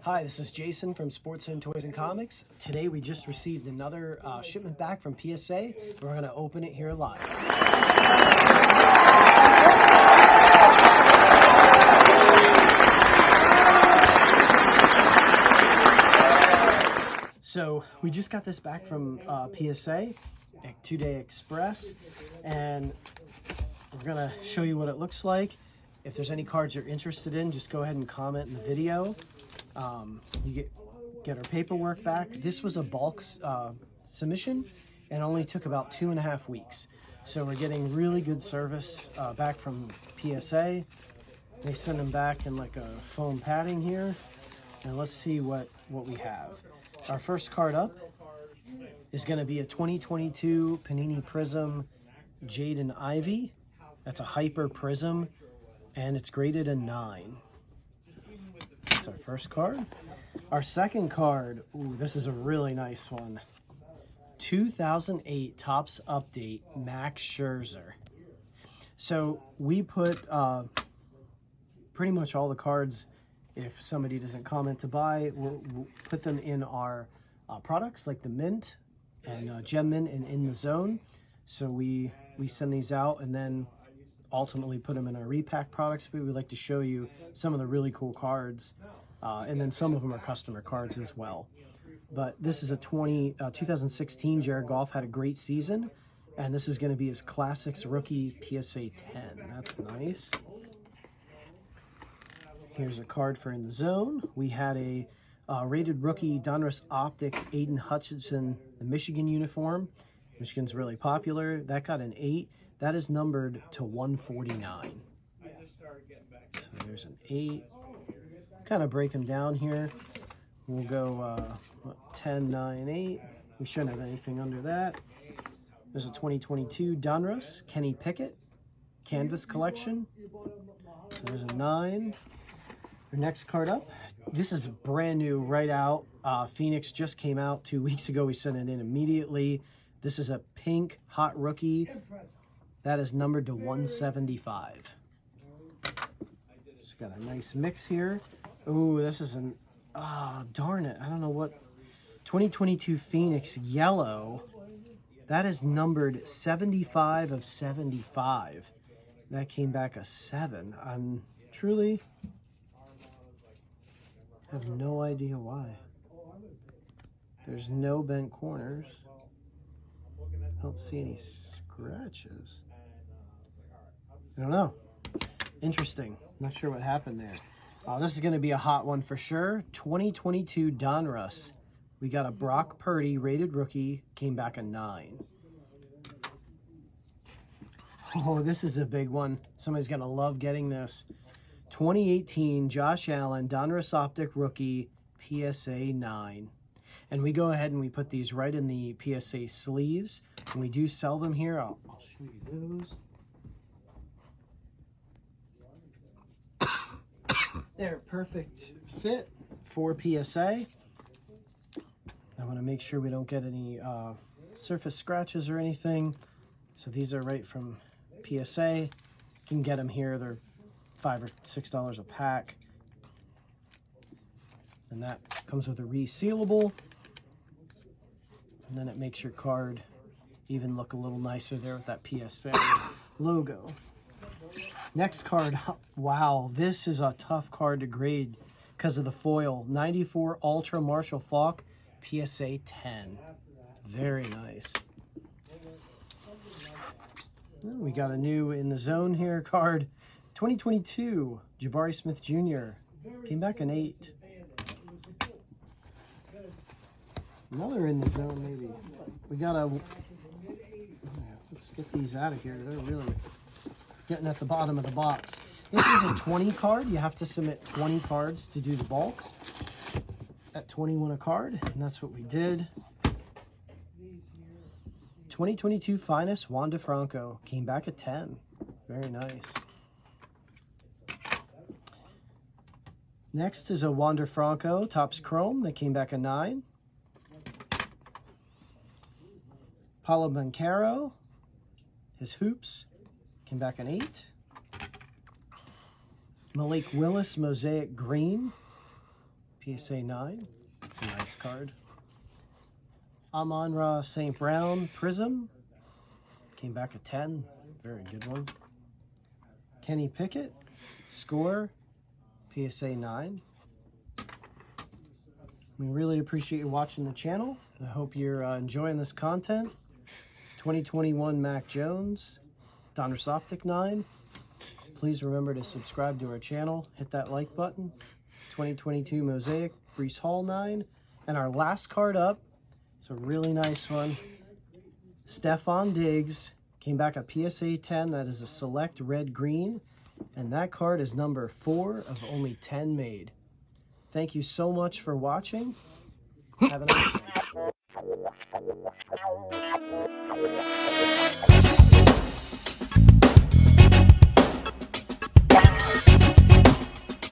Hi, this is Jason from Sports and Toys and Comics. Today we just received another shipment back from PSA. We're going to open it here live. So we just got this back from PSA, 2-day express, and we're going to show you what it looks like. If there's any cards you're interested in, just go ahead and comment in the video. You get our paperwork back. This was a bulk submission and only took about 2.5 weeks. So we're getting really good service back from PSA. They send them back in like a foam padding here. And let's see what we have. Our first card up is going to be a 2022 Panini Prism Jade and Ivy. That's a Hyper Prism, and it's graded a 9. That's our first card. Our second card, ooh, this is a really nice one. 2008 Topps Update Max Scherzer. So we put pretty much all the cards, if somebody doesn't comment to buy, we'll put them in our products like the Mint and Gem Mint and In the Zone. So we send these out and then ultimately put them in our repack products. But we would like to show you some of the really cool cards, and then some of them are customer cards as well. But this is a 2016 Jared Goff, had a great season, and this is going to be his Classics Rookie PSA 10. That's nice. Here's a card for In the Zone. We had a rated rookie Donruss Optic Aiden Hutchinson, the Michigan uniform. Michigan's really popular. That got an 8. That is numbered to 149. So there's an 8. Kind of break them down here. We'll go 10, 9, 8. We shouldn't have anything under that. There's a 2022 Donruss Kenny Pickett Canvas Collection. So there's a 9. Our next card up. This is brand new, right out. Phoenix just came out 2 weeks ago. We sent it in immediately. This is a pink hot rookie. That is numbered to 175. Just got a nice mix here. Ooh, this is an, darn it. I don't know what. 2022 Phoenix Yellow. That is numbered 75 of 75. That came back a 7. I'm truly have no idea why. There's no bent corners. I don't see any scratches. I don't know. Interesting. Not sure what happened there. This is going to be a hot one for sure. 2022 Donruss. We got a Brock Purdy rated rookie. Came back a 9. Oh, this is a big one. Somebody's going to love getting this. 2018 Josh Allen Donruss Optic rookie PSA 9. And we go ahead and we put these right in the PSA sleeves. And we do sell them here. I'll show you those. They're perfect fit for PSA. I want to make sure we don't get any surface scratches or anything. So these are right from PSA. You can get them here. They're $5 or $6 a pack. And that comes with a resealable. And then it makes your card even look a little nicer there with that PSA logo. Next card, wow, this is a tough card to grade because of the foil. 94 Ultra Marshall Faulk, PSA 10. Very nice. We got a new In the Zone here card. 2022 Jabari Smith Jr. Came back an 8. Another In the Zone, maybe. We got a... Let's get these out of here. They're really getting at the bottom of the box. This is a 20 card. You have to submit 20 cards to do the bulk. At 21 a card, and that's what we did. 2022 Finest Wander Franco. Came back at 10. Very nice. Next is a Wander Franco Topps Chrome that came back a 9. Paulo Banchero, his hoops, came back an 8. Malik Willis Mosaic Green, PSA 9. It's a nice card. Amon-Ra St. Brown Prism. Came back a 10. Very good one. Kenny Pickett. Score. PSA 9. We really appreciate you watching the channel. I hope you're enjoying this content. 2021 Mac Jones. Donruss Optic 9. Please remember to subscribe to our channel. Hit that like button. 2022 Mosaic Brees Hall 9. And our last card up, it's a really nice one. Stephon Diggs. Came back a PSA 10. That is a select red green. And that card is number 4 of only 10 made. Thank you so much for watching. Have a nice day.